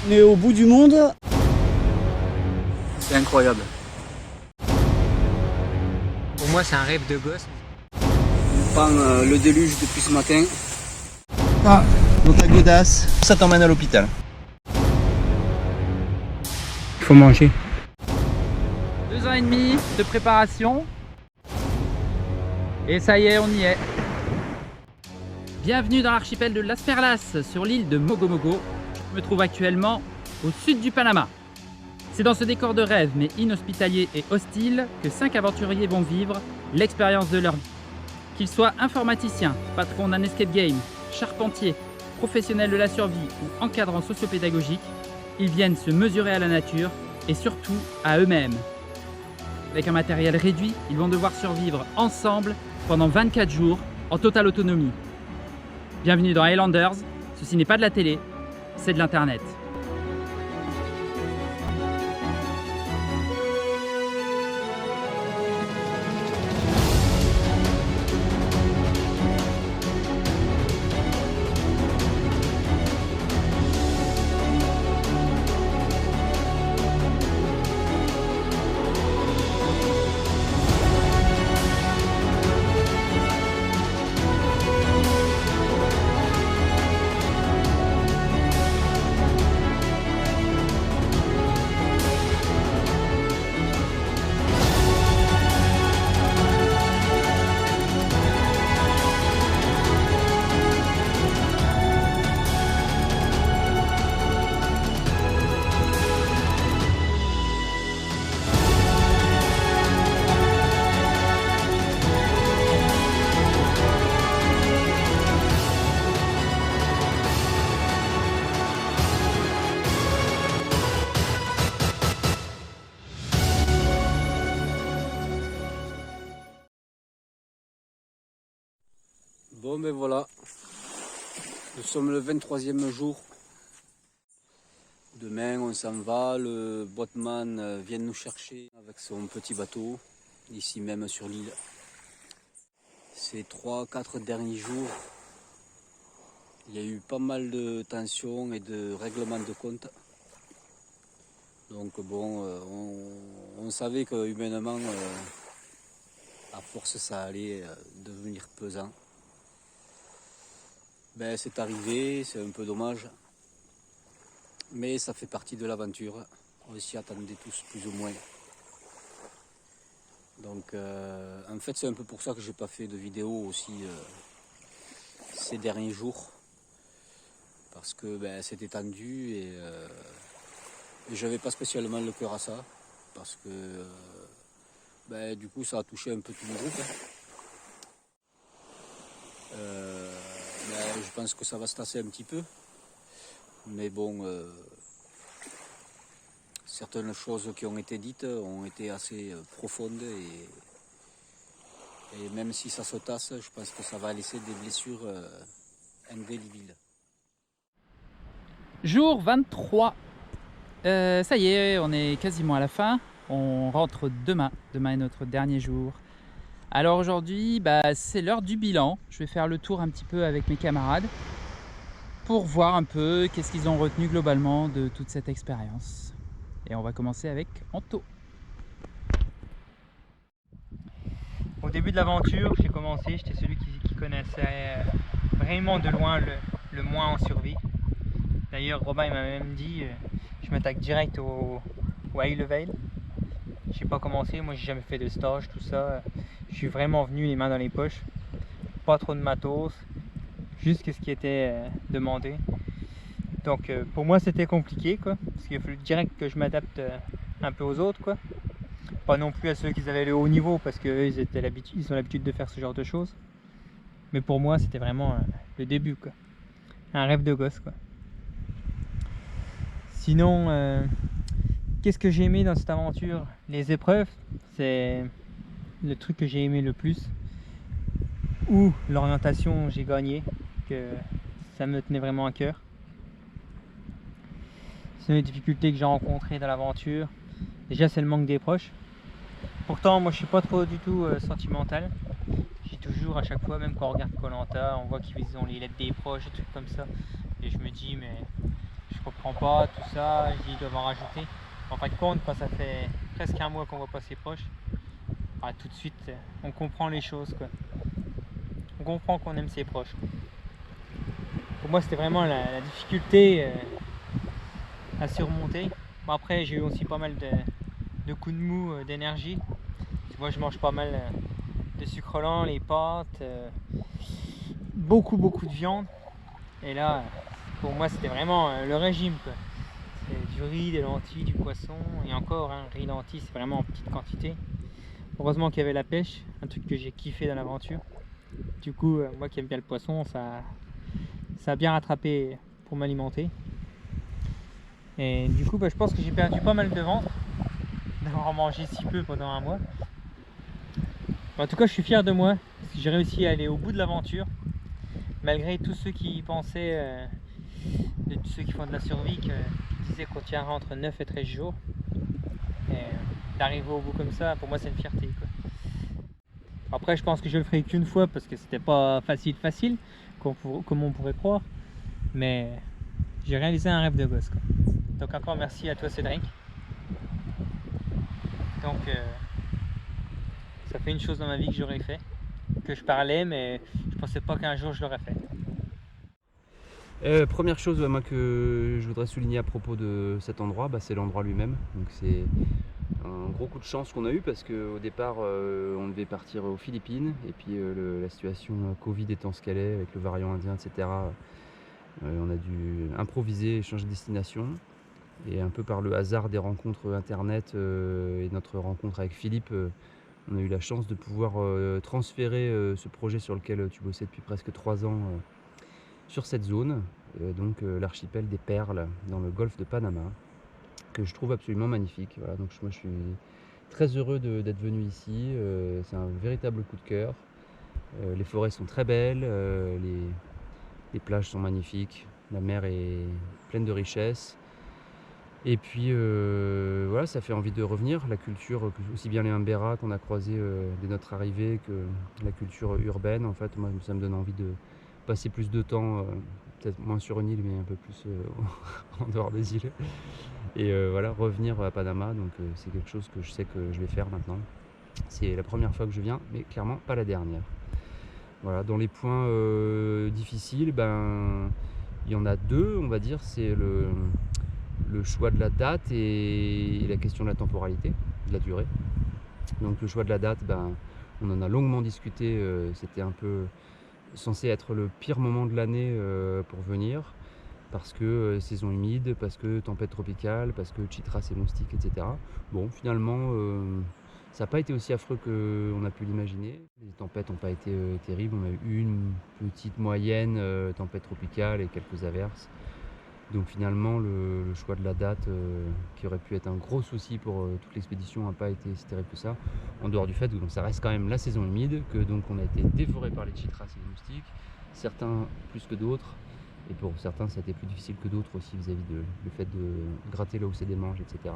On est au bout du monde. C'est incroyable. Pour moi, c'est un rêve de gosse. On prend le déluge depuis ce matin. Ah, donc la godasse, ça t'emmène à l'hôpital. Il faut manger. 2 ans et demi de préparation. Et ça y est, on y est. Bienvenue dans l'archipel de Las Perlas, sur l'île de Mogo Mogo. Je me trouve actuellement au sud du Panama. C'est dans ce décor de rêve, mais inhospitalier et hostile, que 5 aventuriers vont vivre l'expérience de leur vie. Qu'ils soient informaticiens, patrons d'un escape game, charpentiers, professionnels de la survie ou encadrants sociopédagogiques, ils viennent se mesurer à la nature et surtout à eux-mêmes. Avec un matériel réduit, ils vont devoir survivre ensemble pendant 24 jours en totale autonomie. Bienvenue dans Highlanders, ceci n'est pas de la télé, c'est de l'internet. Bon ben voilà, nous sommes le 23e jour. Demain on s'en va, le boatman vient nous chercher avec son petit bateau, ici même sur l'île. Ces 3-4 derniers jours, il y a eu pas mal de tensions et de règlements de compte. Donc bon, on savait que humainement, à force ça allait devenir pesant. Ben, c'est arrivé, c'est un peu dommage, mais ça fait partie de l'aventure, on s'y attendait tous plus ou moins. Donc en fait c'est un peu pour ça que j'ai pas fait de vidéo aussi ces derniers jours, parce que ben, c'était tendu et j'avais pas spécialement le cœur à ça, parce que ben, du coup ça a touché un peu tout le groupe. Je pense que ça va se tasser un petit peu, mais bon, certaines choses qui ont été dites ont été assez profondes et même si ça se tasse, je pense que ça va laisser des blessures indélébiles. Jour 23. Ça y est, on est quasiment à la fin. On rentre demain. Demain est notre dernier jour. Alors aujourd'hui, c'est l'heure du bilan. Je vais faire le tour un petit peu avec mes camarades pour voir un peu qu'est-ce qu'ils ont retenu globalement de toute cette expérience. Et on va commencer avec Anto. Au début de l'aventure, j'ai commencé, j'étais celui qui connaissait vraiment de loin le moins en survie. D'ailleurs, Robin il m'a même dit, je m'attaque direct au high level. J'ai pas commencé, moi j'ai jamais fait de stage, tout ça. Je suis vraiment venu les mains dans les poches. Pas trop de matos, juste ce qui était demandé. Donc pour moi c'était compliqué quoi, parce qu'il a fallu direct que je m'adapte un peu aux autres quoi. Pas non plus à ceux qui avaient le haut niveau, parce qu'eux ils ont l'habitude de faire ce genre de choses. Mais pour moi c'était vraiment le début quoi. Un rêve de gosse quoi. Sinon, qu'est-ce que j'ai aimé dans cette aventure? Les épreuves, c'est le truc que j'ai aimé le plus. Ou l'orientation, j'ai gagné, que ça me tenait vraiment à cœur. Sinon, les difficultés que j'ai rencontrées dans l'aventure, déjà c'est le manque des proches. Pourtant, moi je suis pas trop du tout sentimental. J'ai toujours à chaque fois, même quand on regarde Koh Lanta, on voit qu'ils ont les lettres des proches, des trucs comme ça. Et je me dis, mais je comprends pas tout ça, je dis ils doivent en rajouter. En fin de compte, quand ça fait presque un mois qu'on voit pas ses proches, tout de suite on comprend les choses, quoi. On comprend qu'on aime ses proches. Pour moi c'était vraiment la difficulté à surmonter. Bon, après j'ai eu aussi pas mal de coups de mou, d'énergie. Moi je mange pas mal de sucre lent, les pâtes, beaucoup de viande. Et là pour moi c'était vraiment le régime, quoi. C'est du riz, des lentilles, du poisson, et encore, riz, lentilles, c'est vraiment en petite quantité. Heureusement qu'il y avait la pêche, un truc que j'ai kiffé dans l'aventure. Du coup, moi qui aime bien le poisson, ça a bien rattrapé pour m'alimenter. Et du coup, je pense que j'ai perdu pas mal de ventre d'avoir mangé si peu pendant un mois. En tout cas, je suis fier de moi, parce que j'ai réussi à aller au bout de l'aventure, malgré tous ceux qui pensaient, tous ceux qui font de la survie, qui disaient qu'on tiendra entre 9 et 13 jours. Et d'arriver au bout comme ça, pour moi c'est une fierté, quoi. Après je pense que je le ferai qu'une fois parce que c'était pas facile comme on pourrait croire, mais j'ai réalisé un rêve de gosse, quoi. Donc encore merci à toi Cédric. Donc ça fait une chose dans ma vie que j'aurais fait, que je parlais, mais je pensais pas qu'un jour je l'aurais fait. Première chose moi, que je voudrais souligner à propos de cet endroit, c'est l'endroit lui-même. Donc c'est un gros coup de chance qu'on a eu parce qu'au départ on devait partir aux Philippines et puis la situation Covid étant ce qu'elle est avec le variant indien, etc. On a dû improviser et changer de destination. Et un peu par le hasard des rencontres internet et notre rencontre avec Philippe, on a eu la chance de pouvoir transférer ce projet sur lequel tu bossais depuis presque 3 ans sur cette zone, donc l'archipel des Perles dans le golfe de Panama, que je trouve absolument magnifique. Voilà, donc moi je suis très heureux d'être venu ici, c'est un véritable coup de cœur. Les forêts sont très belles, les plages sont magnifiques, la mer est pleine de richesses. Et puis voilà, ça fait envie de revenir. La culture, aussi bien les Mbera qu'on a croisés dès notre arrivée que la culture urbaine, en fait, moi ça me donne envie de passer plus de temps, peut-être moins sur une île, mais un peu plus en dehors des îles. Et voilà, revenir à Panama, donc c'est quelque chose que je sais que je vais faire maintenant. C'est la première fois que je viens, mais clairement pas la dernière. Voilà, dans les points difficiles, il y en a 2, on va dire, c'est le choix de la date et la question de la temporalité, de la durée. Donc le choix de la date, on en a longuement discuté, c'était un peu censé être le pire moment de l'année pour venir, parce que saison humide, parce que tempête tropicale, parce que chitras et moustiques, etc. Bon, finalement, ça n'a pas été aussi affreux qu'on a pu l'imaginer. Les tempêtes n'ont pas été terribles, on a eu une petite moyenne tempête tropicale et quelques averses. Donc finalement, le choix de la date, qui aurait pu être un gros souci pour toute l'expédition, n'a pas été si terrible que ça. En dehors du fait que ça reste quand même la saison humide, que donc on a été dévoré par les chitras et les moustiques, certains plus que d'autres, et pour certains ça a été plus difficile que d'autres aussi vis-à-vis du fait de gratter là où c'est des manges, etc.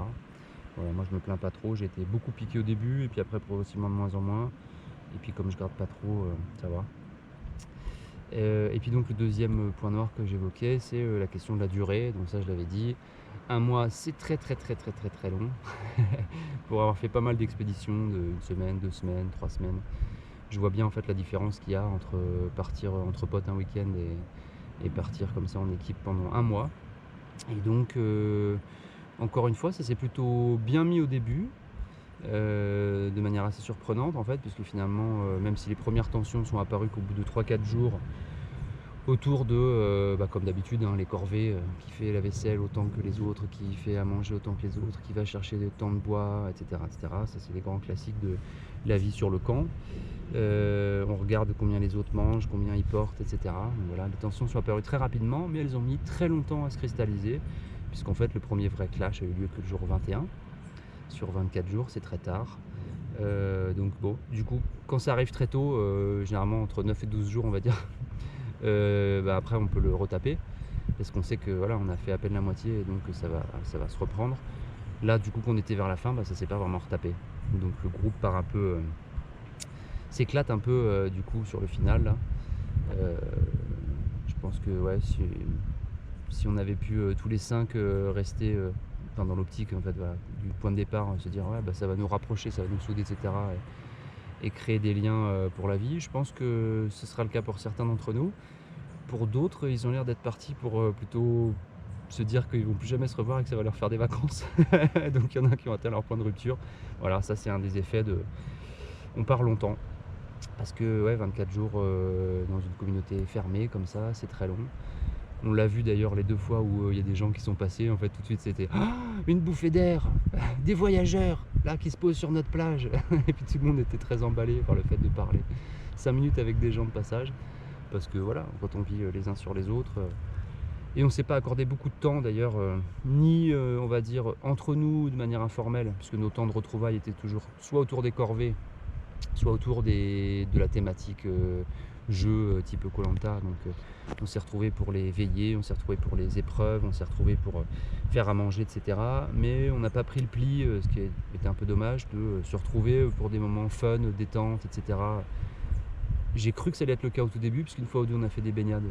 Voilà, moi je me plains pas trop, j'ai été beaucoup piqué au début, et puis après progressivement de moins en moins, et puis comme je gratte pas trop, ça va. Et puis donc le deuxième point noir que j'évoquais, c'est la question de la durée. Donc ça je l'avais dit, 1 mois c'est très long pour avoir fait pas mal d'expéditions de 1 semaine, 2 semaines, 3 semaines. Je vois bien en fait la différence qu'il y a entre partir entre potes un week-end et partir comme ça en équipe pendant 1 mois. Et donc encore une fois ça s'est plutôt bien mis au début, de manière assez surprenante en fait, puisque finalement même si les premières tensions sont apparues qu'au bout de 3-4 jours, autour de, comme d'habitude, les corvées, qui fait la vaisselle autant que les autres, qui fait à manger autant que les autres, qui va chercher tant de bois, etc., etc. Ça c'est les grands classiques de la vie sur le camp. On regarde combien les autres mangent, combien ils portent, etc. Donc voilà, les tensions sont apparues très rapidement, mais elles ont mis très longtemps à se cristalliser, puisqu'en fait le premier vrai clash a eu lieu que le jour 21. Sur 24 jours, c'est très tard. Donc bon, du coup, quand ça arrive très tôt, généralement entre 9 et 12 jours on va dire, après on peut le retaper, parce qu'on sait que voilà, on a fait à peine la moitié, et donc ça va se reprendre. Là du coup qu'on était vers la fin, ça s'est pas vraiment retapé. Donc le groupe part un peu, s'éclate un peu du coup sur le final là. Je pense que ouais, si on avait pu tous les 5 rester dans l'optique en fait, voilà, du point de départ, se dire ouais, bah, ça va nous rapprocher, ça va nous souder, etc. Et créer des liens pour la vie. Je pense que ce sera le cas pour certains d'entre nous. Pour d'autres, ils ont l'air d'être partis pour plutôt se dire qu'ils vont plus jamais se revoir et que ça va leur faire des vacances. Donc il y en a qui ont atteint leur point de rupture. Voilà, ça c'est un des effets de... On part longtemps. Parce que ouais, 24 jours dans une communauté fermée comme ça, c'est très long. On l'a vu d'ailleurs les 2 fois où il y a des gens qui sont passés, en fait tout de suite c'était une bouffée d'air, des voyageurs là qui se posent sur notre plage. Et puis tout le monde était très emballé par le fait de parler 5 minutes avec des gens de passage. Parce que voilà, quand on vit les uns sur les autres, et on ne s'est pas accordé beaucoup de temps d'ailleurs, ni on va dire entre nous de manière informelle, puisque nos temps de retrouvailles étaient toujours soit autour des corvées, soit autour de la thématique jeu type Koh-Lanta. Donc on s'est retrouvés pour les veillées, on s'est retrouvés pour les épreuves, on s'est retrouvés pour faire à manger, etc. Mais on n'a pas pris le pli, ce qui était un peu dommage, de se retrouver pour des moments fun, détente, etc. J'ai cru que ça allait être le cas au tout début, parce qu'une fois ou deux on a fait des baignades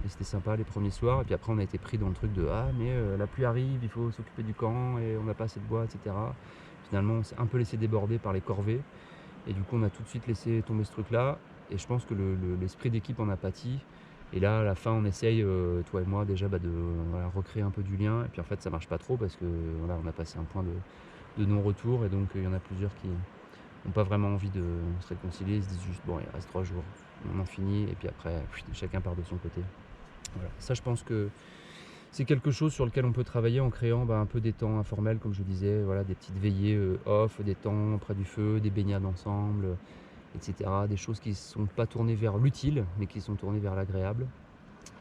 et c'était sympa les premiers soirs. Et puis après on a été pris dans le truc de mais la pluie arrive, il faut s'occuper du camp et on n'a pas assez de bois, etc. Finalement on s'est un peu laissé déborder par les corvées. Et du coup on a tout de suite laissé tomber ce truc là. Et je pense que l'esprit d'équipe en a pâti. Et là à la fin on essaye, toi et moi déjà, de recréer un peu du lien. Et puis en fait ça marche pas trop parce que voilà, on a passé un point de non-retour. Et donc il y en a plusieurs qui n'ont pas vraiment envie de se réconcilier. Ils se disent juste bon, il reste 3 jours, on en finit. Et puis après chacun part de son côté. Voilà. Ça je pense que c'est quelque chose sur lequel on peut travailler en créant un peu des temps informels, comme je disais, voilà, des petites veillées off, des temps près du feu, des baignades ensemble, etc. Des choses qui ne sont pas tournées vers l'utile, mais qui sont tournées vers l'agréable.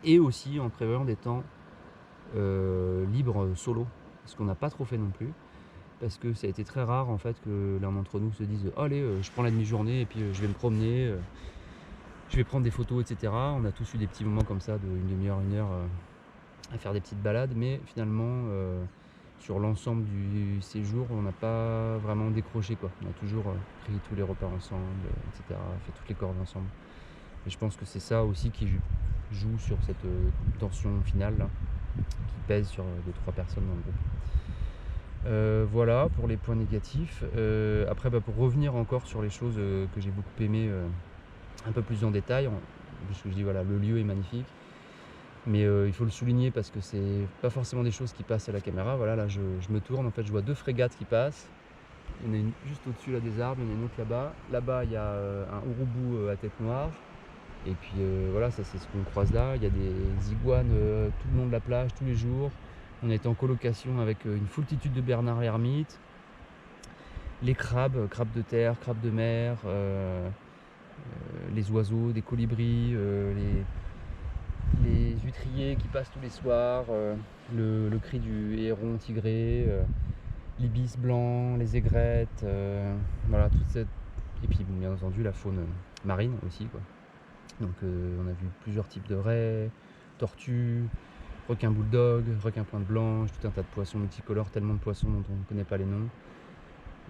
Et aussi en prévoyant des temps libres solo, ce qu'on n'a pas trop fait non plus, parce que ça a été très rare en fait que l'un d'entre nous se dise allez, je prends la demi-journée et puis je vais me promener, je vais prendre des photos, etc. On a tous eu des petits moments comme ça de 1/2 heure, 1 heure à faire des petites balades, mais finalement sur l'ensemble du séjour on n'a pas vraiment décroché, quoi. On a toujours pris tous les repas ensemble, etc., fait toutes les cordes ensemble. Et je pense que c'est ça aussi qui joue sur cette tension finale là, qui pèse sur 2-3 personnes dans le groupe. Voilà pour les points négatifs. Après pour revenir encore sur les choses que j'ai beaucoup aimées un peu plus en détail, puisque je dis voilà, le lieu est magnifique. Mais il faut le souligner parce que c'est pas forcément des choses qui passent à la caméra. Voilà, là je me tourne, en fait je vois 2 frégates qui passent. Il y en a une juste au-dessus là des arbres, il y en a une autre là-bas. Là-bas il y a un urubu à tête noire. Et puis voilà, ça c'est ce qu'on croise là. Il y a des iguanes tout le long de la plage, tous les jours. On est en colocation avec une foultitude de bernards l'ermite. Les crabes de terre, crabes de mer, les oiseaux, des colibris, les huîtriers qui passent tous les soirs, le cri du héron tigré, l'ibis blanc, les aigrettes, voilà, toute cette... Et puis bien entendu la faune marine aussi, quoi. Donc on a vu plusieurs types de raies, tortues, requins bulldog, requins pointe blanche, tout un tas de poissons multicolores, tellement de poissons dont on ne connaît pas les noms.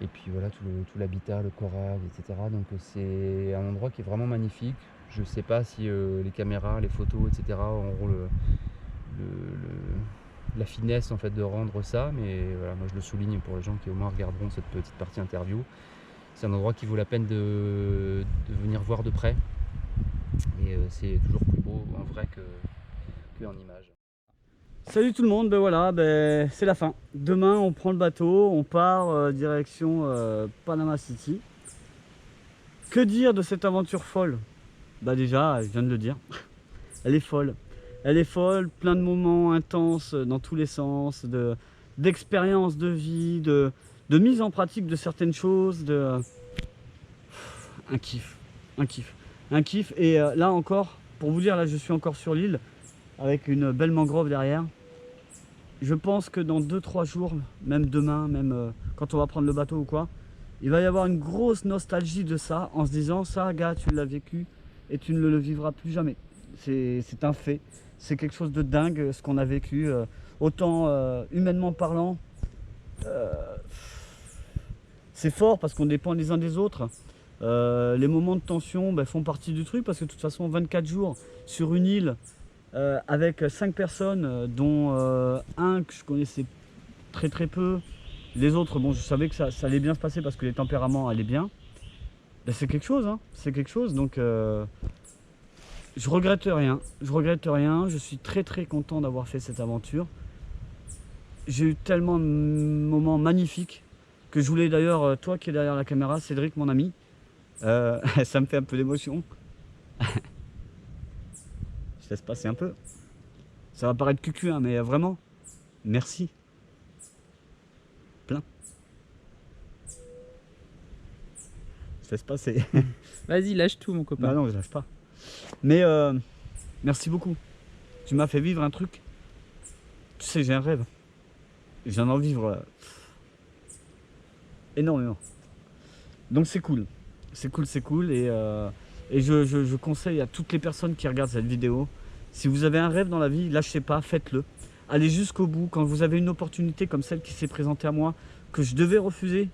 Et puis voilà tout l'habitat, le corail, etc. Donc c'est un endroit qui est vraiment magnifique. Je ne sais pas si les caméras, les photos, etc. auront la finesse en fait de rendre ça, mais voilà, moi je le souligne pour les gens qui au moins regarderont cette petite partie interview. C'est un endroit qui vaut la peine de venir voir de près. Et c'est toujours plus beau en vrai qu'en image. Salut tout le monde, voilà, c'est la fin. Demain on prend le bateau, on part direction Panama City. Que dire de cette aventure folle? Déjà, je viens de le dire, elle est folle. Elle est folle, plein de moments intenses dans tous les sens, d'expériences de vie, de mise en pratique de certaines choses, un kiff. Et là encore, pour vous dire, là je suis encore sur l'île avec une belle mangrove derrière. Je pense que dans 2-3 jours, même demain, même quand on va prendre le bateau ou quoi, il va y avoir une grosse nostalgie de ça, en se disant ça, gars, tu l'as vécu et tu ne le vivras plus jamais. C'est un fait, c'est quelque chose de dingue ce qu'on a vécu, autant humainement parlant. C'est fort parce qu'on dépend les uns des autres. Les moments de tension font partie du truc parce que de toute façon 24 jours sur une île avec 5 personnes, dont un que je connaissais très très peu. Les autres, bon, je savais que ça allait bien se passer parce que les tempéraments allaient bien. Ben, c'est quelque chose, hein, c'est quelque chose. Donc, je regrette rien. Je regrette rien. Je suis très très content d'avoir fait cette aventure. J'ai eu tellement de moments magnifiques que je voulais d'ailleurs, toi qui es derrière la caméra, Cédric, mon ami, ça me fait un peu d'émotion. Je laisse passer un peu. Ça va paraître cucu, hein, mais vraiment, merci. Plein. Je laisse passer. Vas-y, lâche tout, mon copain. Bah non, je lâche pas. Mais merci beaucoup. Tu m'as fait vivre un truc. Tu sais, j'ai un rêve. J'en en vivre énormément. Donc c'est cool. C'est cool, c'est cool. Et je conseille à toutes les personnes qui regardent cette vidéo, si vous avez un rêve dans la vie, lâchez pas, faites-le. Allez jusqu'au bout. Quand vous avez une opportunité comme celle qui s'est présentée à moi, que je devais refuser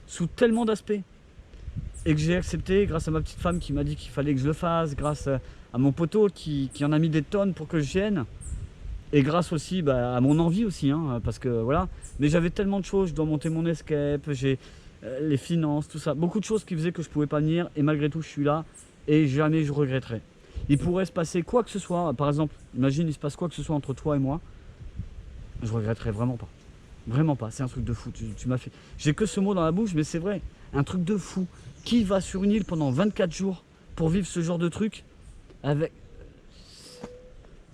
sous tellement d'aspects, et que j'ai accepté grâce à ma petite femme qui m'a dit qu'il fallait que je le fasse, grâce à mon poteau qui en a mis des tonnes pour que je vienne, et grâce aussi à mon envie aussi, hein, parce que voilà. Mais j'avais tellement de choses, je dois monter mon escape, j'ai les finances, tout ça, beaucoup de choses qui faisaient que je pouvais pas venir, et malgré tout je suis là, et jamais je regretterai. Il pourrait se passer quoi que ce soit, par exemple, imagine il se passe quoi que ce soit entre toi et moi, je regretterai vraiment pas. Vraiment pas, c'est un truc de fou, tu m'as fait... J'ai que ce mot dans la bouche, mais c'est vrai, un truc de fou. Qui va sur une île pendant 24 jours pour vivre ce genre de truc avec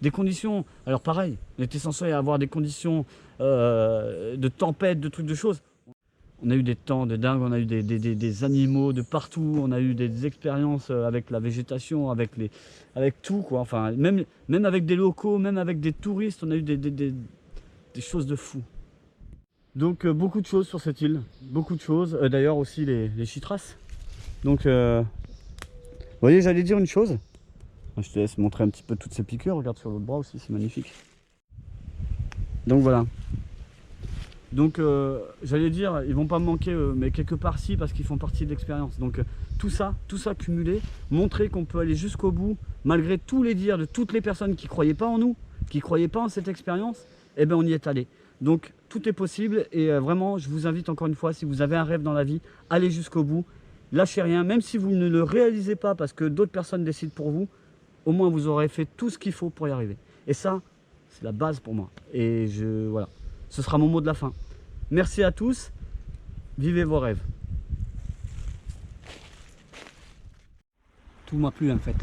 des conditions... Alors pareil, on était censé avoir des conditions de tempête, de trucs de choses. On a eu des temps de dingue, on a eu des animaux de partout, on a eu des expériences avec la végétation, avec tout, quoi. Enfin, même avec des locaux, même avec des touristes, on a eu des choses de fou. Donc beaucoup de choses sur cette île, beaucoup de choses. D'ailleurs aussi les chytras. Donc, vous voyez, j'allais dire une chose. Je te laisse montrer un petit peu toutes ces piqûres. Regarde sur l'autre bras aussi, c'est magnifique. Donc voilà. Donc j'allais dire, ils vont pas me manquer, mais quelque part si, parce qu'ils font partie de l'expérience. Donc tout ça cumulé, montrer qu'on peut aller jusqu'au bout, malgré tous les dires de toutes les personnes qui croyaient pas en nous, qui croyaient pas en cette expérience, eh ben on y est allé. Donc tout est possible et vraiment, je vous invite encore une fois, si vous avez un rêve dans la vie, allez jusqu'au bout. Lâchez rien, même si vous ne le réalisez pas parce que d'autres personnes décident pour vous, au moins vous aurez fait tout ce qu'il faut pour y arriver. Et ça, c'est la base pour moi. Et voilà, ce sera mon mot de la fin. Merci à tous, vivez vos rêves. Tout m'a plu en fait.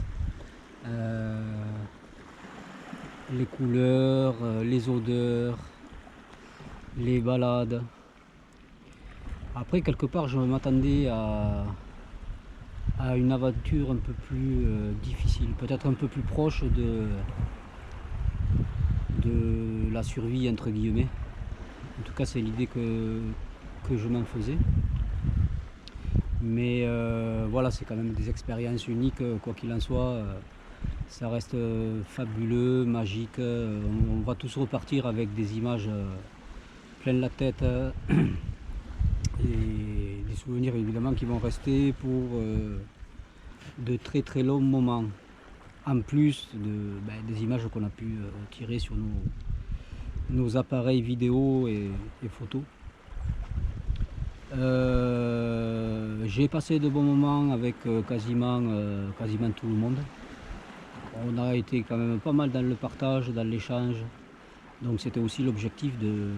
Les couleurs, les odeurs, les balades. Après, quelque part, je m'attendais à une aventure un peu plus difficile, peut-être un peu plus proche de la survie, entre guillemets. En tout cas, c'est l'idée que je m'en faisais. Mais voilà, c'est quand même des expériences uniques, quoi qu'il en soit. Ça reste fabuleux, magique. On va tous repartir avec des images plein la tête. Et des souvenirs évidemment qui vont rester pour de très très longs moments, en plus des images qu'on a pu tirer sur nos appareils vidéo et photos. J'ai passé de bons moments avec quasiment tout le monde. On a été quand même pas mal dans le partage, dans l'échange, donc c'était aussi l'objectif de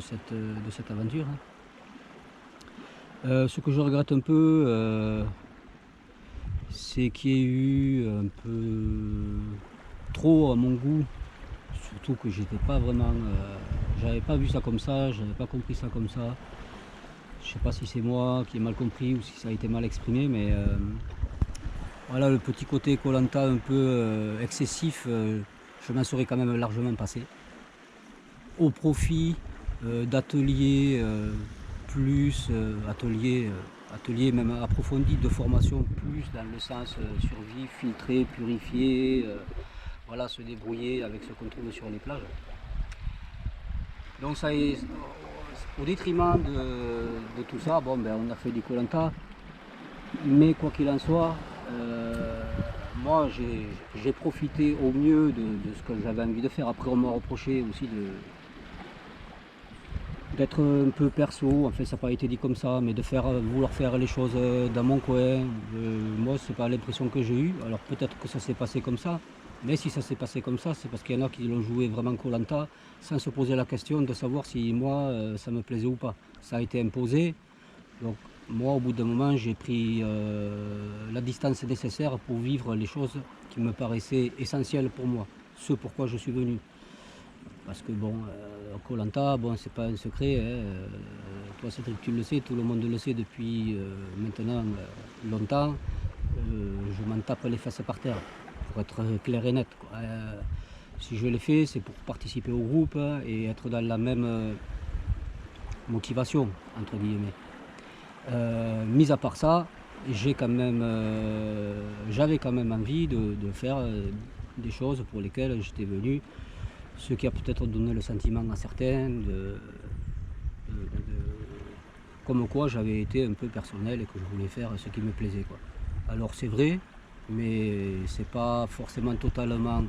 cette aventure. Ce que je regrette un peu, c'est qu'il y ait eu un peu trop à mon goût, surtout que j'étais pas vraiment, j'avais pas vu ça comme ça, j'avais pas compris ça comme ça. Je sais pas si c'est moi qui ai mal compris ou si ça a été mal exprimé, mais voilà, le petit côté Koh-Lanta un peu excessif, je m'en serais quand même largement passé. Au profit d'ateliers plus ateliers même approfondis de formation, plus dans le sens survie, filtrer, purifier, voilà, se débrouiller avec ce qu'on trouve sur les plages. Donc ça est, au détriment de tout ça, bon, on a fait du Koh-Lanta, mais quoi qu'il en soit, moi, j'ai profité au mieux de ce que j'avais envie de faire. Après, on m'a reproché aussi d'être un peu perso. En fait, ça n'a pas été dit comme ça, mais de vouloir faire les choses dans mon coin. Moi, c'est pas l'impression que j'ai eue. Alors peut-être que ça s'est passé comme ça, mais si ça s'est passé comme ça, c'est parce qu'il y en a qui l'ont joué vraiment Koh-Lanta sans se poser la question de savoir si moi, ça me plaisait ou pas. Ça a été imposé. Donc moi, au bout d'un moment, j'ai pris la distance nécessaire pour vivre les choses qui me paraissaient essentielles pour moi, ce pourquoi je suis venu. Parce que bon, Koh-Lanta, bon, c'est pas un secret, hein, toi Cédric tu le sais, tout le monde le sait depuis maintenant longtemps, je m'en tape les fesses par terre, pour être clair et net, quoi. Si je l'ai fait, c'est pour participer au groupe et être dans la même motivation, entre guillemets. Mis à part ça, j'avais quand même envie de faire des choses pour lesquelles j'étais venu, ce qui a peut-être donné le sentiment à certains comme quoi j'avais été un peu personnel et que je voulais faire ce qui me plaisait, quoi. Alors c'est vrai, mais c'est pas forcément totalement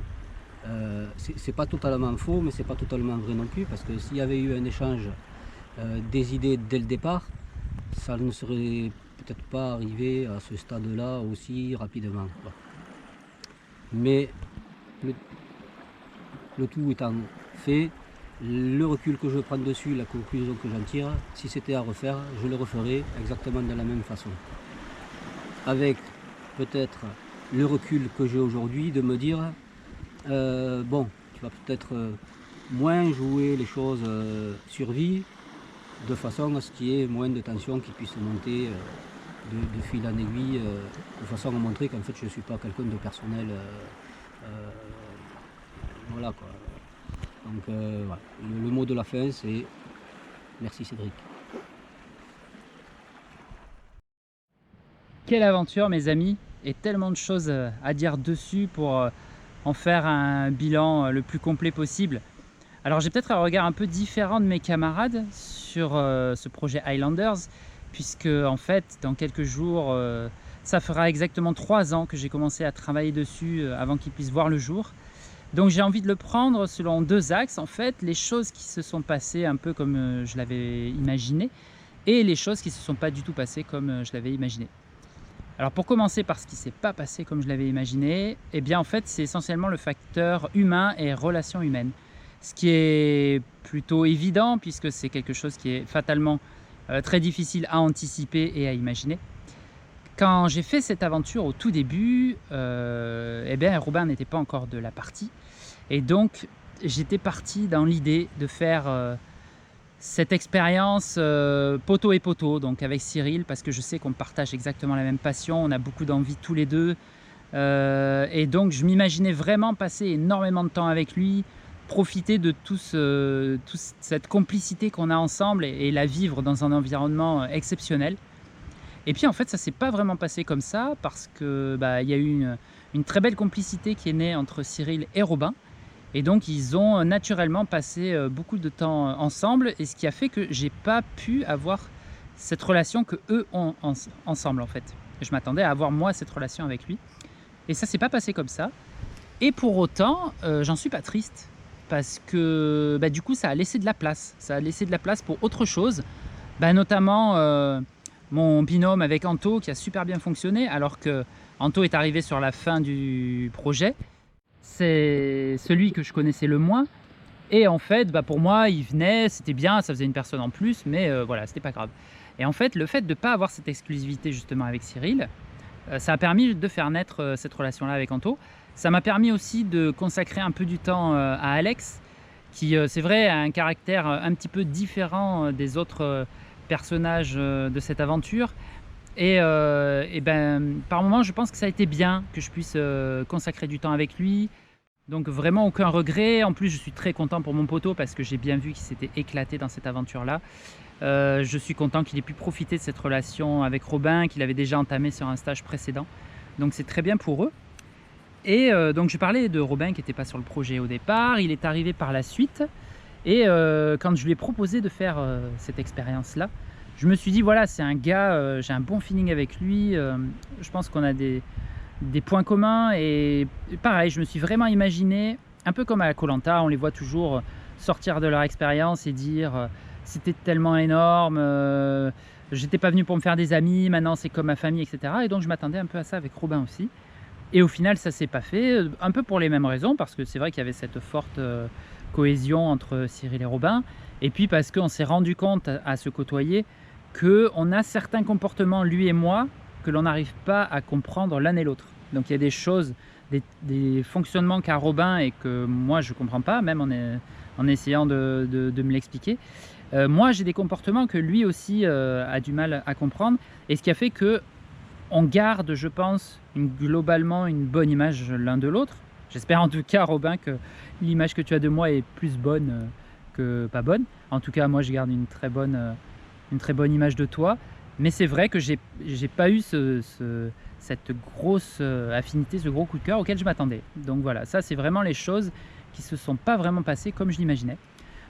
c'est pas totalement faux, mais c'est pas totalement vrai non plus, parce que s'il y avait eu un échange des idées dès le départ, ça ne serait peut-être pas arrivé à ce stade-là aussi rapidement, quoi. Mais le tout étant fait, le recul que je prends dessus, la conclusion que j'en tire, si c'était à refaire, je le referais exactement de la même façon. Avec peut-être le recul que j'ai aujourd'hui de me dire, bon, tu vas peut-être moins jouer les choses survie, de façon à ce qu'il y ait moins de tensions qui puissent monter de fil en aiguille, de façon à montrer qu'en fait je ne suis pas quelqu'un de personnel. Voilà quoi. Donc voilà. Le mot de la fin c'est merci Cédric. Quelle aventure mes amis, et tellement de choses à dire dessus pour en faire un bilan le plus complet possible. Alors j'ai peut-être un regard un peu différent de mes camarades sur ce projet Highlanders, puisque en fait dans quelques jours, ça fera exactement 3 ans que j'ai commencé à travailler dessus avant qu'il puisse voir le jour. Donc j'ai envie de le prendre selon 2 axes, en fait, les choses qui se sont passées un peu comme je l'avais imaginé, et les choses qui ne se sont pas du tout passées comme je l'avais imaginé. Alors pour commencer par ce qui ne s'est pas passé comme je l'avais imaginé, eh bien en fait c'est essentiellement le facteur humain et relations humaines. Ce qui est plutôt évident puisque c'est quelque chose qui est fatalement très difficile à anticiper et à imaginer. Quand j'ai fait cette aventure au tout début, eh bien Robin n'était pas encore de la partie. Et donc j'étais parti dans l'idée de faire cette expérience poteau et poteau, donc avec Cyril, parce que je sais qu'on partage exactement la même passion, on a beaucoup d'envie tous les deux. Et donc je m'imaginais vraiment passer énormément de temps avec lui, profiter de toute cette complicité qu'on a ensemble et la vivre dans un environnement exceptionnel. Et puis en fait ça s'est pas vraiment passé comme ça, parce que y a eu une très belle complicité qui est née entre Cyril et Robin, et donc ils ont naturellement passé beaucoup de temps ensemble, et ce qui a fait que j'ai pas pu avoir cette relation que eux ont ensemble en fait. Je m'attendais à avoir moi cette relation avec lui, et ça s'est pas passé comme ça. Et pour autant j'en suis pas triste, parce que du coup ça a laissé de la place, pour autre chose, notamment mon binôme avec Anto qui a super bien fonctionné, alors que Anto est arrivé sur la fin du projet. C'est celui que je connaissais le moins, et en fait pour moi il venait, c'était bien, ça faisait une personne en plus, mais voilà, c'était pas grave. Et en fait le fait de ne pas avoir cette exclusivité justement avec Cyril, ça a permis de faire naître cette relation là avec Anto. Ça m'a permis aussi de consacrer un peu du temps à Alex, qui c'est vrai a un caractère un petit peu différent des autres personnages de cette aventure, et par moments je pense que ça a été bien que je puisse consacrer du temps avec lui. Donc vraiment aucun regret. En plus je suis très content pour mon poteau, parce que j'ai bien vu qu'il s'était éclaté dans cette aventure là. Je suis content qu'il ait pu profiter de cette relation avec Robin qu'il avait déjà entamé sur un stage précédent, donc c'est très bien pour eux. Et donc je parlais de Robin qui n'était pas sur le projet au départ, il est arrivé par la suite, et quand je lui ai proposé de faire cette expérience là, je me suis dit voilà, c'est un gars, j'ai un bon feeling avec lui, je pense qu'on a des points communs. Et pareil, je me suis vraiment imaginé, un peu comme à Koh-Lanta, on les voit toujours sortir de leur expérience et dire c'était tellement énorme, j'étais pas venu pour me faire des amis, maintenant c'est comme ma famille, etc. Et donc je m'attendais un peu à ça avec Robin aussi. Et au final, ça s'est pas fait, un peu pour les mêmes raisons, parce que c'est vrai qu'il y avait cette forte cohésion entre Cyril et Robin, et puis parce qu'on s'est rendu compte à se côtoyer qu'on a certains comportements, lui et moi, que l'on n'arrive pas à comprendre l'un et l'autre. Donc il y a des choses, des fonctionnements qu'a Robin et que moi je ne comprends pas, même en essayant de me l'expliquer. Moi j'ai des comportements que lui aussi a du mal à comprendre, et ce qui a fait que on garde, je pense, globalement une bonne image l'un de l'autre. J'espère en tout cas, Robin, que l'image que tu as de moi est plus bonne que pas bonne. En tout cas, moi, je garde une très bonne image de toi. Mais c'est vrai que j'ai pas eu cette grosse affinité, ce gros coup de cœur auquel je m'attendais. Donc voilà, ça, c'est vraiment les choses qui se sont pas vraiment passées comme je l'imaginais.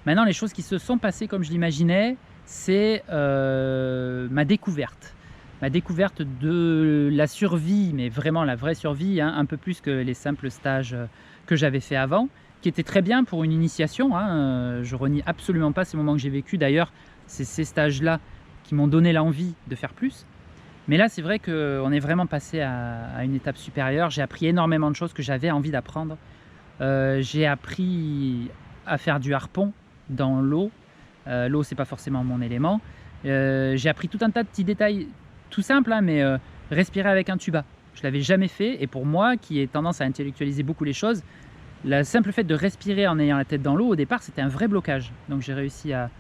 Maintenant, les choses qui se sont passées comme je l'imaginais, c'est ma découverte. Ma découverte de la survie, mais vraiment la vraie survie, hein, un peu plus que les simples stages que j'avais fait avant, qui étaient très bien pour une initiation. Je renie absolument pas ces moments que j'ai vécu. D'ailleurs, c'est ces stages-là qui m'ont donné l'envie de faire plus. Mais là, c'est vrai qu'on est vraiment passé à une étape supérieure. J'ai appris énormément de choses que j'avais envie d'apprendre. J'ai appris à faire du harpon dans l'eau. L'eau, c'est pas forcément mon élément. J'ai appris tout un tas de petits détails tout simple, hein, mais respirer avec un tuba. Je ne l'avais jamais fait, et pour moi, qui ai tendance à intellectualiser beaucoup les choses, le simple fait de respirer en ayant la tête dans l'eau, au départ, c'était un vrai blocage. Donc j'ai réussi à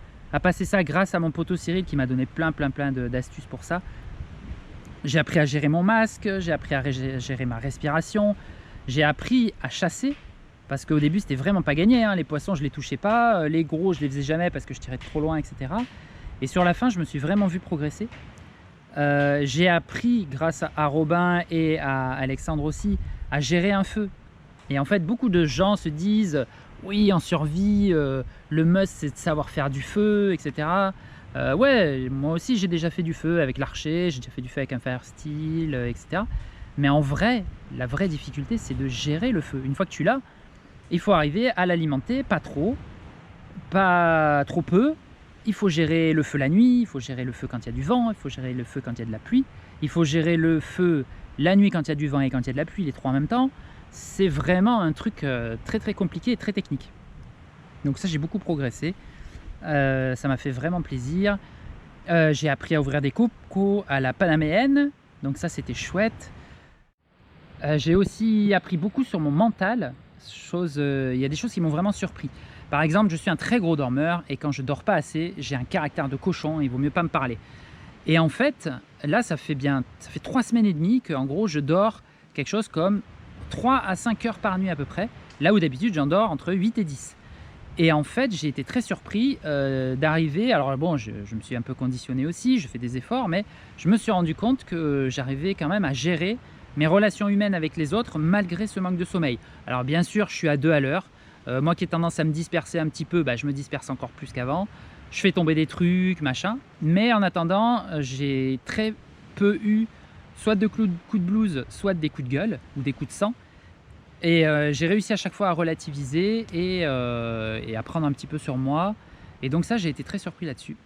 passer ça grâce à mon poteau Cyril qui m'a donné plein d'astuces pour ça. J'ai appris à gérer mon masque, j'ai appris à gérer ma respiration, j'ai appris à chasser, parce qu'au début, c'était vraiment pas gagné, hein. Les poissons, je les touchais pas, les gros, je les faisais jamais parce que je tirais trop loin, etc. Et sur la fin, je me suis vraiment vu progresser. J'ai appris, grâce à Robin et à Alexandre aussi, à gérer un feu. Et en fait, beaucoup de gens se disent « Oui, en survie, le must, c'est de savoir faire du feu, etc. » Ouais, moi aussi, j'ai déjà fait du feu avec l'archer, j'ai déjà fait du feu avec un fire steel, etc. Mais en vrai, la vraie difficulté, c'est de gérer le feu. Une fois que tu l'as, il faut arriver à l'alimenter, pas trop peu. Il faut gérer le feu la nuit, il faut gérer le feu quand il y a du vent, il faut gérer le feu quand il y a de la pluie, il faut gérer le feu la nuit quand il y a du vent et quand il y a de la pluie, les trois en même temps. C'est vraiment un truc très compliqué et très technique. Donc ça, j'ai beaucoup progressé. Ça m'a fait vraiment plaisir. J'ai appris à ouvrir des cocos à la panaméenne, donc ça, c'était chouette. J'ai aussi appris beaucoup sur mon mental. Il y a des choses qui m'ont vraiment surpris. Par exemple, je suis un très gros dormeur et quand je dors pas assez, j'ai un caractère de cochon, il vaut mieux pas me parler. Et en fait, là, ça fait 3 semaines et demie qu'en gros, je dors quelque chose comme 3 à 5 heures par nuit à peu près, là où d'habitude, j'en dors entre 8 et 10. Et en fait, j'ai été très surpris d'arriver, alors bon, je me suis un peu conditionné aussi, je fais des efforts, mais je me suis rendu compte que j'arrivais quand même à gérer mes relations humaines avec les autres malgré ce manque de sommeil. Alors bien sûr, je suis à 2 à l'heure. Moi qui ai tendance à me disperser un petit peu, je me disperse encore plus qu'avant. Je fais tomber des trucs, machin. Mais en attendant, j'ai très peu eu soit de coups de blues, soit des coups de gueule ou des coups de sang. Et j'ai réussi à chaque fois à relativiser et à prendre un petit peu sur moi. Et donc ça, j'ai été très surpris là-dessus.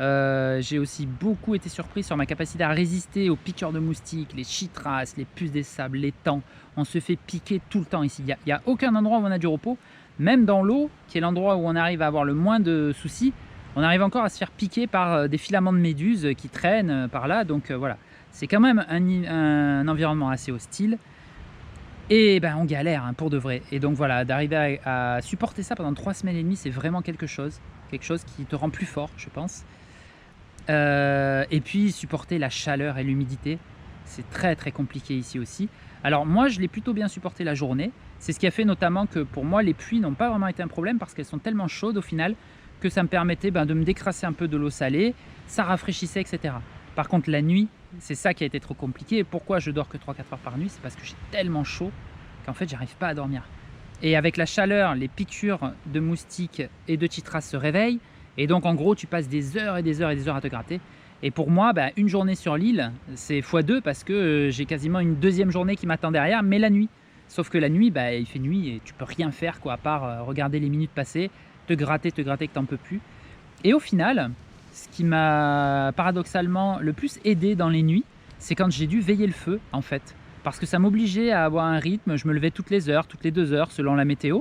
J'ai aussi beaucoup été surpris sur ma capacité à résister aux piqûres de moustiques, les chytras, les puces des sables, les taons. On se fait piquer tout le temps ici. Il n'y a aucun endroit où on a du repos. Même dans l'eau, qui est l'endroit où on arrive à avoir le moins de soucis, on arrive encore à se faire piquer par des filaments de méduses qui traînent par là. Donc voilà, c'est quand même un environnement assez hostile. Et on galère pour de vrai. Et donc voilà, d'arriver à supporter ça pendant 3 semaines et demie, c'est vraiment quelque chose qui te rend plus fort, je pense. Et puis supporter la chaleur et l'humidité, c'est très compliqué ici aussi. Alors moi, je l'ai plutôt bien supporté la journée. C'est ce qui a fait notamment que pour moi, les pluies n'ont pas vraiment été un problème parce qu'elles sont tellement chaudes au final que ça me permettait de me décrasser un peu de l'eau salée, ça rafraîchissait, etc. Par contre, la nuit, c'est ça qui a été trop compliqué. Et pourquoi je dors que 3-4 heures par nuit? C'est parce que j'ai tellement chaud qu'en fait, j'arrive pas à dormir. Et avec la chaleur, les piqûres de moustiques et de chytras se réveillent. Et donc, en gros, tu passes des heures et des heures et des heures à te gratter. Et pour moi, bah, une journée sur l'île, c'est x2 parce que j'ai quasiment une deuxième journée qui m'attend derrière, mais la nuit. Sauf que la nuit, bah, il fait nuit et tu peux rien faire quoi, à part regarder les minutes passer, te gratter que t'en peux plus. Et au final, ce qui m'a paradoxalement le plus aidé dans les nuits, c'est quand j'ai dû veiller le feu en fait. Parce que ça m'obligeait à avoir un rythme, je me levais toutes les heures, toutes les 2 heures selon la météo.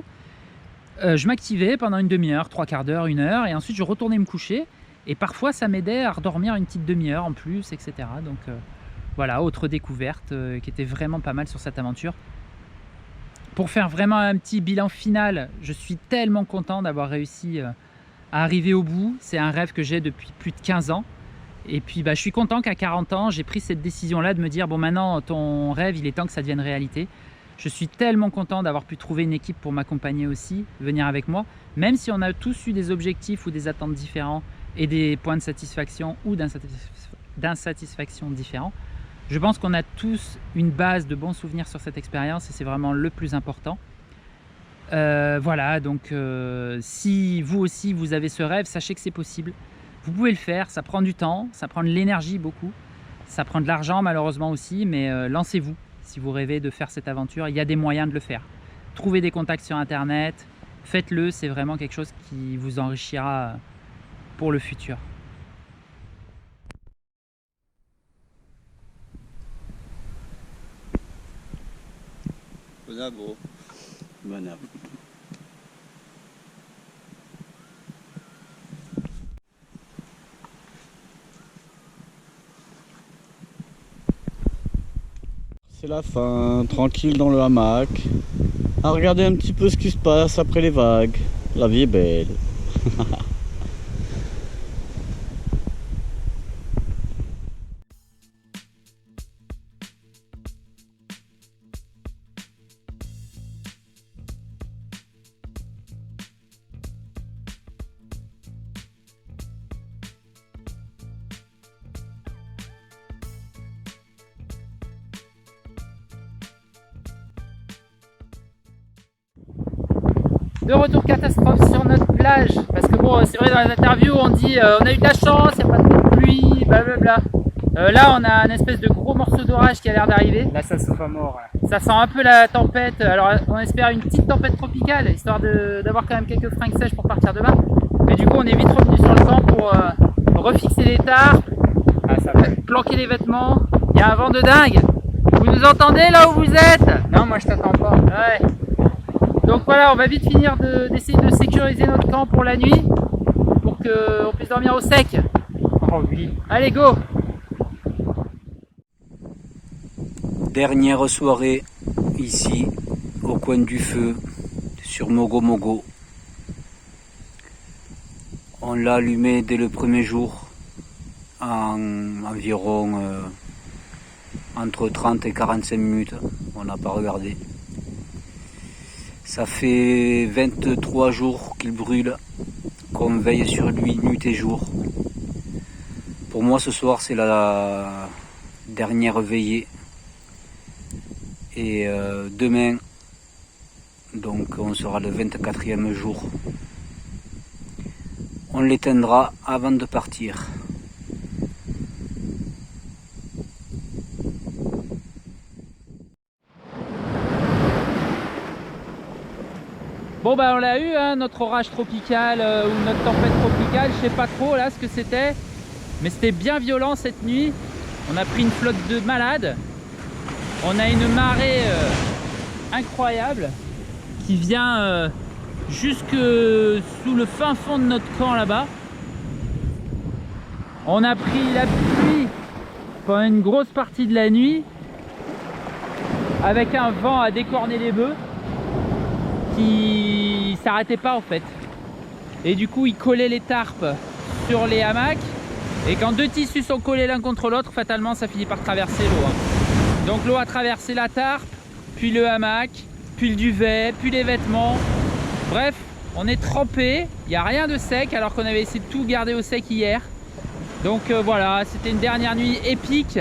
Je m'activais pendant une demi-heure, 3/4 d'heure, 1 heure, et ensuite je retournais me coucher. Et parfois ça m'aidait à redormir une petite demi-heure en plus, etc. Donc voilà, autre découverte qui était vraiment pas mal sur cette aventure. Pour faire vraiment un petit bilan final, je suis tellement content d'avoir réussi à arriver au bout. C'est un rêve que j'ai depuis plus de 15 ans. Et puis je suis content qu'à 40 ans, j'ai pris cette décision-là de me dire, bon maintenant ton rêve, il est temps que ça devienne réalité. Je suis tellement content d'avoir pu trouver une équipe pour m'accompagner aussi, venir avec moi. Même si on a tous eu des objectifs ou des attentes différents et des points de satisfaction ou d'insatisfaction différents, je pense qu'on a tous une base de bons souvenirs sur cette expérience et c'est vraiment le plus important. Voilà, donc si vous aussi vous avez ce rêve, sachez que c'est possible. Vous pouvez le faire, ça prend du temps, ça prend de l'énergie beaucoup, ça prend de l'argent malheureusement aussi, mais lancez-vous si vous rêvez de faire cette aventure, il y a des moyens de le faire. Trouvez des contacts sur internet, faites-le, c'est vraiment quelque chose qui vous enrichira pour le futur. Bon app, gros. Bon app. C'est la fin, tranquille dans le hamac, à regarder un petit peu ce qui se passe après les vagues. La vie est belle. De retour catastrophe sur notre plage, parce que bon, c'est vrai dans les interviews on dit on a eu de la chance, il n'y a pas trop de pluie, blablabla. Là on a un espèce de gros morceau d'orage qui a l'air d'arriver. Là ça souffle à mort. Ça sent un peu la tempête, alors on espère une petite tempête tropicale, histoire d'avoir quand même quelques fringues sèches pour partir demain. Mais du coup on est vite revenu sur le camp pour refixer les tarpes, planquer les vêtements. Il y a un vent de dingue. Vous nous entendez là où vous êtes? Non, moi je t'attends pas. Ouais. Donc voilà, on va vite finir d'essayer de sécuriser notre camp pour la nuit, pour qu'on puisse dormir au sec. Oh oui. Allez, go! Dernière soirée ici au coin du feu sur Mogo Mogo. On l'a allumé dès le premier jour en environ entre 30 et 45 minutes. On n'a pas regardé. Ça fait 23 jours qu'il brûle, qu'on veille sur lui nuit et jour. Pour moi ce soir c'est la dernière veillée. Et demain, donc on sera le 24e jour. On l'éteindra avant de partir. Bon bah on l'a eu, hein, notre orage tropical ou notre tempête tropicale, je sais pas trop là ce que c'était, mais c'était bien violent cette nuit. On a pris une flotte de malades, on a une marée incroyable qui vient jusque sous le fin fond de notre camp là-bas. On a pris la pluie pendant une grosse partie de la nuit avec un vent à décorner les bœufs qui s'arrêtait pas en fait, et du coup il collait les tarpes sur les hamacs, et quand deux tissus sont collés l'un contre l'autre, fatalement ça finit par traverser l'eau, hein. Donc l'eau a traversé la tarpe, puis le hamac, puis le duvet, puis les vêtements. Bref, on est trempé, il n'y a rien de sec alors qu'on avait essayé de tout garder au sec hier. Donc voilà, c'était une dernière nuit épique.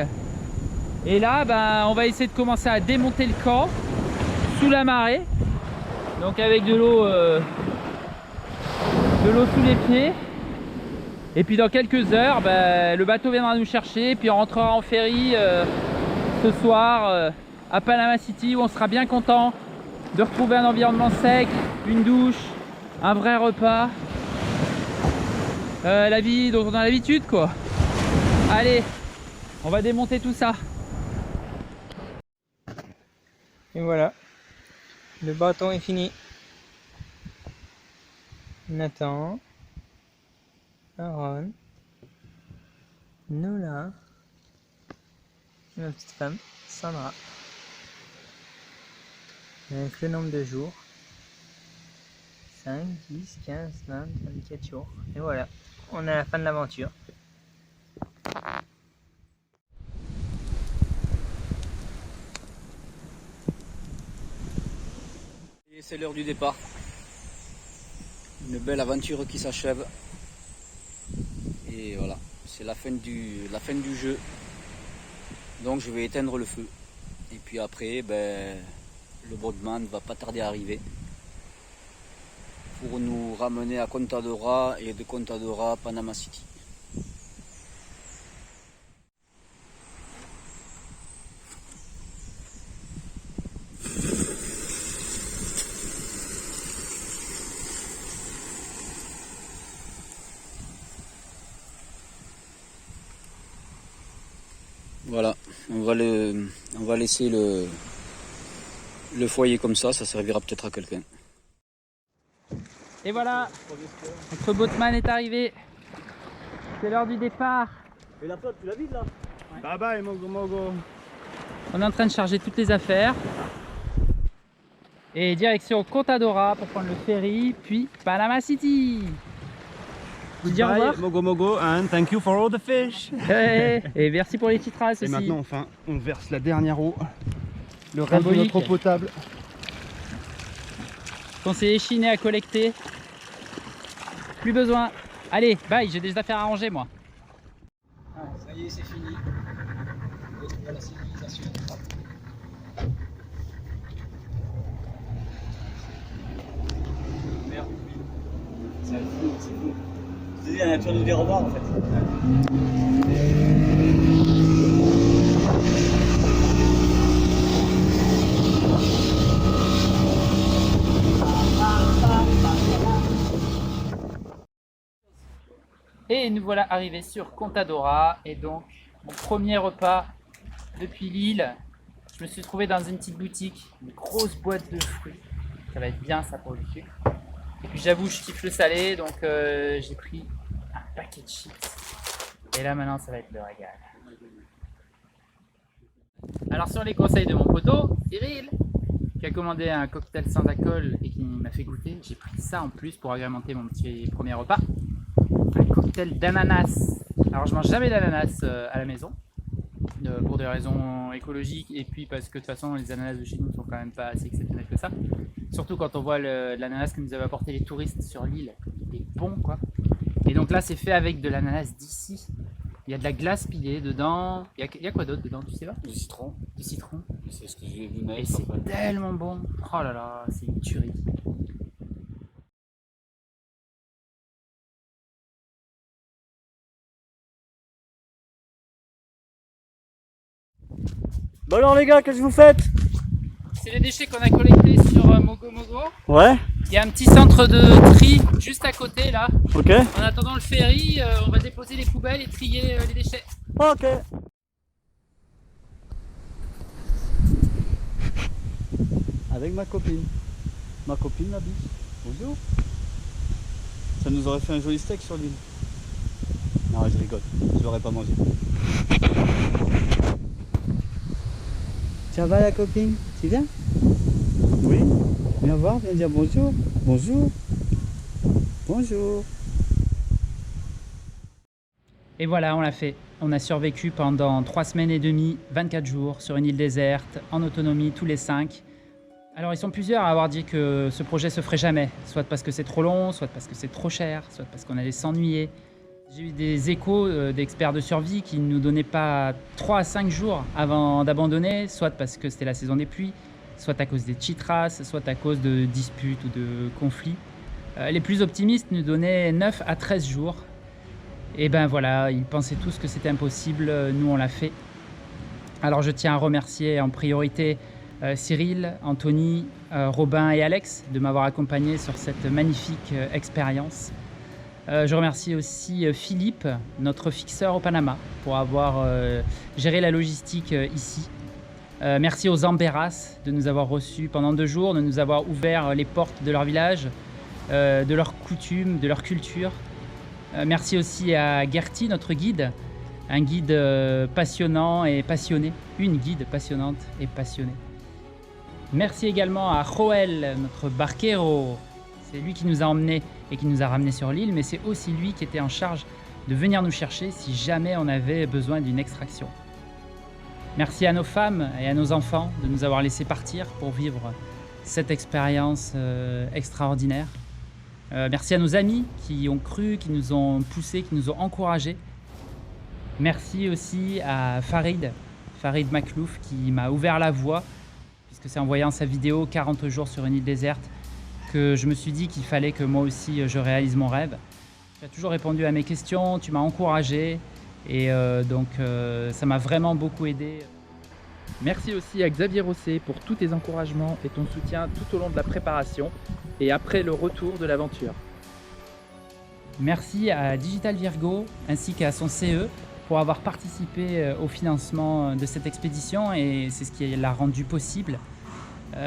Et là on va essayer de commencer à démonter le camp sous la marée. Donc avec de l'eau sous les pieds. Et puis dans quelques heures, le bateau viendra nous chercher, puis on rentrera en ferry ce soir à Panama City, où on sera bien content de retrouver un environnement sec, une douche, un vrai repas, la vie dont on a l'habitude quoi. Allez, on va démonter tout ça. Et voilà, le bâton est fini. Nathan, Aaron, Nola et ma petite femme, Sandra. Avec le nombre de jours, 5, 10, 15, 20, 24 jours. Et voilà, on est à la fin de l'aventure. Et c'est l'heure du départ. Une belle aventure qui s'achève. Et voilà, c'est la fin du jeu. Donc je vais éteindre le feu. Et puis après, le boatman va pas tarder à arriver pour nous ramener à Contadora et de Contadora à Panama City. Voilà, on va laisser le foyer comme ça servira peut-être à quelqu'un. Et voilà, notre boatman est arrivé. C'est l'heure du départ. Et la flotte, tu la vides là? Bye bye Mogo Mogo. On est en train de charger toutes les affaires. Et direction Contadora pour prendre le ferry, puis Panama City. Vous dire au revoir. Mogo Mogo, and thank you for all the fish. Et merci pour les titras aussi. Et maintenant, enfin, on verse la dernière eau. Le reste de Symbolique. notre eau potable. Qu'on s'est échiné à collecter. Plus besoin. Allez, bye, j'ai des affaires à ranger moi. Ça y est, c'est fini. Retrouver la civilisation. Merde. C'est fou, c'est fou. Je te dis, la nature nous dit au revoir en fait. Et nous voilà arrivés sur Contadora. Et donc, mon premier repas depuis l'île. Je me suis trouvé dans une petite boutique, une grosse boîte de fruits. Ça va être bien ça pour le sucre. Et puis j'avoue, je kiffe le salé, donc j'ai pris un paquet de chips. Et là maintenant, ça va être le régal. Alors sur les conseils de mon poteau, Cyril, qui a commandé un cocktail sans alcool et qui m'a fait goûter, j'ai pris ça en plus pour agrémenter mon petit premier repas. Un cocktail d'ananas. Alors je mange jamais d'ananas à la maison, pour des raisons écologiques et puis parce que de toute façon les ananas de chez nous sont quand même pas assez exceptionnels que ça. Surtout quand on voit l'ananas que nous avaient apporté les touristes sur l'île, il est bon quoi. Et donc là c'est fait avec de l'ananas d'ici. Il y a de la glace pilée dedans. Il y a quoi d'autre dedans, tu sais pas? Du citron. Du citron. C'est ce que j'ai vu mettre. Et c'est tellement bon. Oh là là, c'est une tuerie. Bon alors les gars, qu'est-ce que vous faites? C'est les déchets qu'on a collectés sur Mogo Mogo. Ouais. Il y a un petit centre de tri juste à côté là. Ok. En attendant le ferry, on va déposer les poubelles et trier les déchets. Ok. Avec ma copine. Ma copine la biche. Bonjour. Ça nous aurait fait un joli steak sur l'île. Non, je rigole. Je l'aurais pas mangé. Ça va la copine? Tu viens? Oui. Viens voir, viens dire bonjour. Bonjour. Bonjour. Et voilà, on l'a fait. On a survécu pendant 3 semaines et demie, 24 jours, sur une île déserte, en autonomie, tous les 5. Alors ils sont plusieurs à avoir dit que ce projet se ferait jamais, soit parce que c'est trop long, soit parce que c'est trop cher, soit parce qu'on allait s'ennuyer. J'ai eu des échos d'experts de survie qui ne nous donnaient pas 3 à 5 jours avant d'abandonner, soit parce que c'était la saison des pluies, soit à cause des chitras, soit à cause de disputes ou de conflits. Les plus optimistes nous donnaient 9 à 13 jours. Et ben voilà, ils pensaient tous que c'était impossible, nous on l'a fait. Alors je tiens à remercier en priorité Cyril, Anthony, Robin et Alex de m'avoir accompagné sur cette magnifique expérience. Je remercie aussi Philippe, notre fixeur au Panama, pour avoir géré la logistique ici. Merci aux Amberas de nous avoir reçus pendant 2 jours, de nous avoir ouvert les portes de leur village, de leurs coutumes, de leur culture. Merci aussi à Gertie, notre guide, un guide passionnant et passionné, une guide passionnante et passionnée. Merci également à Joël, notre barquero. C'est lui qui nous a emmenés et qui nous a ramenés sur l'île, mais c'est aussi lui qui était en charge de venir nous chercher si jamais on avait besoin d'une extraction. Merci à nos femmes et à nos enfants de nous avoir laissé partir pour vivre cette expérience extraordinaire. Merci à nos amis qui ont cru, qui nous ont poussés, qui nous ont encouragés. Merci aussi à Farid Maklouf qui m'a ouvert la voie, puisque c'est en voyant sa vidéo 40 jours sur une île déserte que je me suis dit qu'il fallait que moi aussi je réalise mon rêve. Tu as toujours répondu à mes questions, tu m'as encouragé et donc ça m'a vraiment beaucoup aidé. Merci aussi à Xavier Rosset pour tous tes encouragements et ton soutien tout au long de la préparation et après le retour de l'aventure. Merci à Digital Virgo ainsi qu'à son CE pour avoir participé au financement de cette expédition et c'est ce qui l'a rendu possible.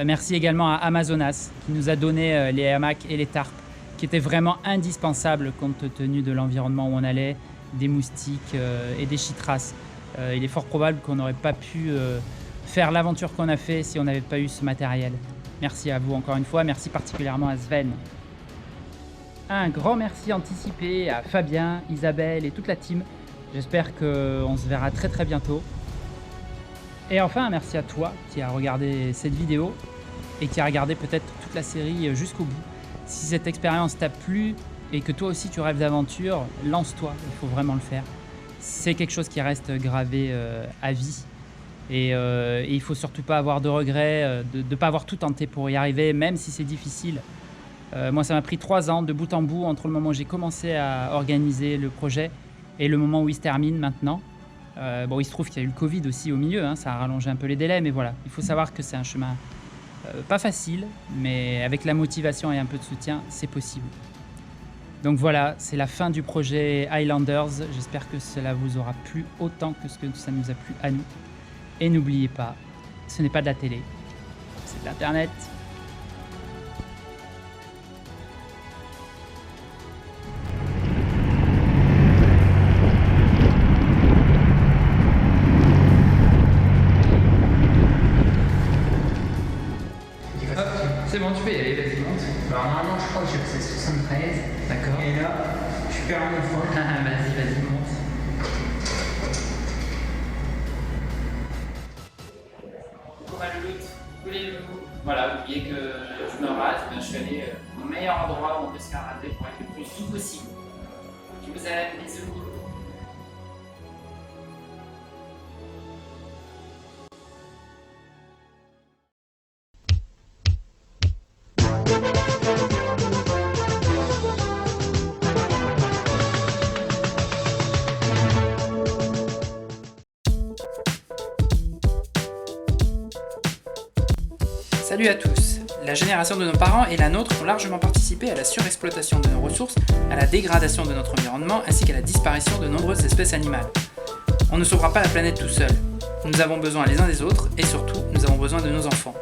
Merci également à Amazonas qui nous a donné les hamacs et les tarpes qui étaient vraiment indispensables compte tenu de l'environnement où on allait, des moustiques et des chytras. Il est fort probable qu'on n'aurait pas pu faire l'aventure qu'on a fait si on n'avait pas eu ce matériel. Merci à vous encore une fois, merci particulièrement à Sven. Un grand merci anticipé à Fabien, Isabelle et toute la team. J'espère qu'on se verra très très bientôt. Et enfin, un merci à toi qui a regardé cette vidéo et qui a regardé peut-être toute la série jusqu'au bout. Si cette expérience t'a plu et que toi aussi tu rêves d'aventure, lance-toi, il faut vraiment le faire. C'est quelque chose qui reste gravé à vie. Et il ne faut surtout pas avoir de regrets, de ne pas avoir tout tenté pour y arriver, même si c'est difficile. Moi, ça m'a pris 3 ans de bout en bout entre le moment où j'ai commencé à organiser le projet et le moment où il se termine maintenant. Bon, il se trouve qu'il y a eu le Covid aussi au milieu, hein, ça a rallongé un peu les délais, mais voilà, il faut savoir que c'est un chemin pas facile, mais avec la motivation et un peu de soutien, c'est possible. Donc voilà, c'est la fin du projet Highlanders. J'espère que cela vous aura plu autant que ce que ça nous a plu à nous. Et n'oubliez pas, ce n'est pas de la télé, c'est de l'Internet. C'est bon, tu peux y aller, vas-y, monte. Alors normalement je crois que j'ai passé 73. D'accord. Et là, je suis perdu une fois. Vas-y, monte. Voilà, oubliez que je me rase, je suis allé au meilleur endroit où on peut se faire raser pour être le plus doux possible. Je vous aime, bisous. Salut à tous. La génération de nos parents et la nôtre ont largement participé à la surexploitation de nos ressources, à la dégradation de notre environnement ainsi qu'à la disparition de nombreuses espèces animales. On ne sauvera pas la planète tout seul. Nous avons besoin les uns des autres et surtout, nous avons besoin de nos enfants.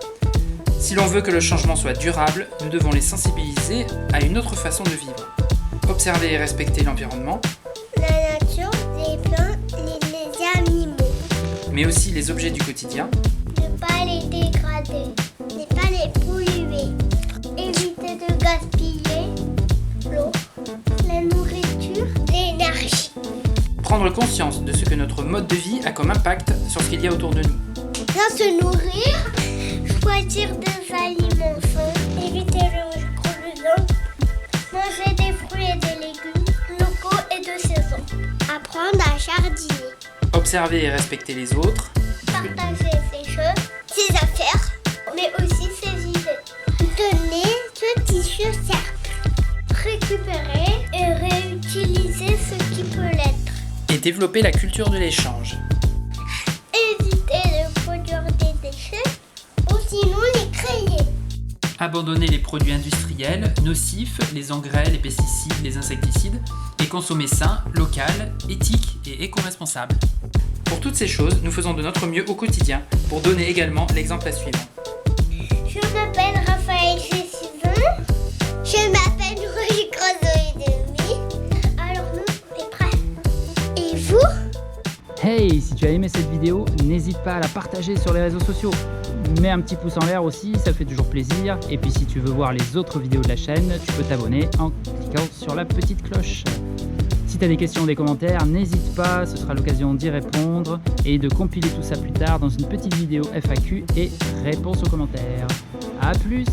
Si l'on veut que le changement soit durable, nous devons les sensibiliser à une autre façon de vivre. Observer et respecter l'environnement, la nature, les plantes, les animaux. Mais aussi les objets du quotidien. Ne pas les dégrader, ne pas les polluer. Éviter de gaspiller l'eau, la nourriture, l'énergie. Prendre conscience de ce que notre mode de vie a comme impact sur ce qu'il y a autour de nous. Bien se nourrir, choisir des aliments sains, éviter le glucose, manger des fruits et des légumes locaux et de saison. Apprendre à jardiner. Observer et respecter les autres. Partager ses choses, ses affaires, mais aussi ses idées. Donner ce tissu cercle. Récupérer et réutiliser ce qui peut et développer la culture de l'échange. Éviter de produire des déchets ou sinon les créer. Abandonner les produits industriels, nocifs, les engrais, les pesticides, les insecticides, et consommer sain, local, éthique et éco-responsable. Pour toutes ces choses, nous faisons de notre mieux au quotidien pour donner également l'exemple à suivre. Je m'appelle Raphaël, j'ai 6 ans. Je m'appelle Roger Creusot et demi. Alors nous, on est prêts. Et vous? Hey, si tu as aimé cette vidéo, n'hésite pas à la partager sur les réseaux sociaux. Mets un petit pouce en l'air aussi, ça fait toujours plaisir. Et puis si tu veux voir les autres vidéos de la chaîne, tu peux t'abonner en cliquant sur la petite cloche. Si tu as des questions ou des commentaires, n'hésite pas, ce sera l'occasion d'y répondre et de compiler tout ça plus tard dans une petite vidéo FAQ et réponse aux commentaires. A plus!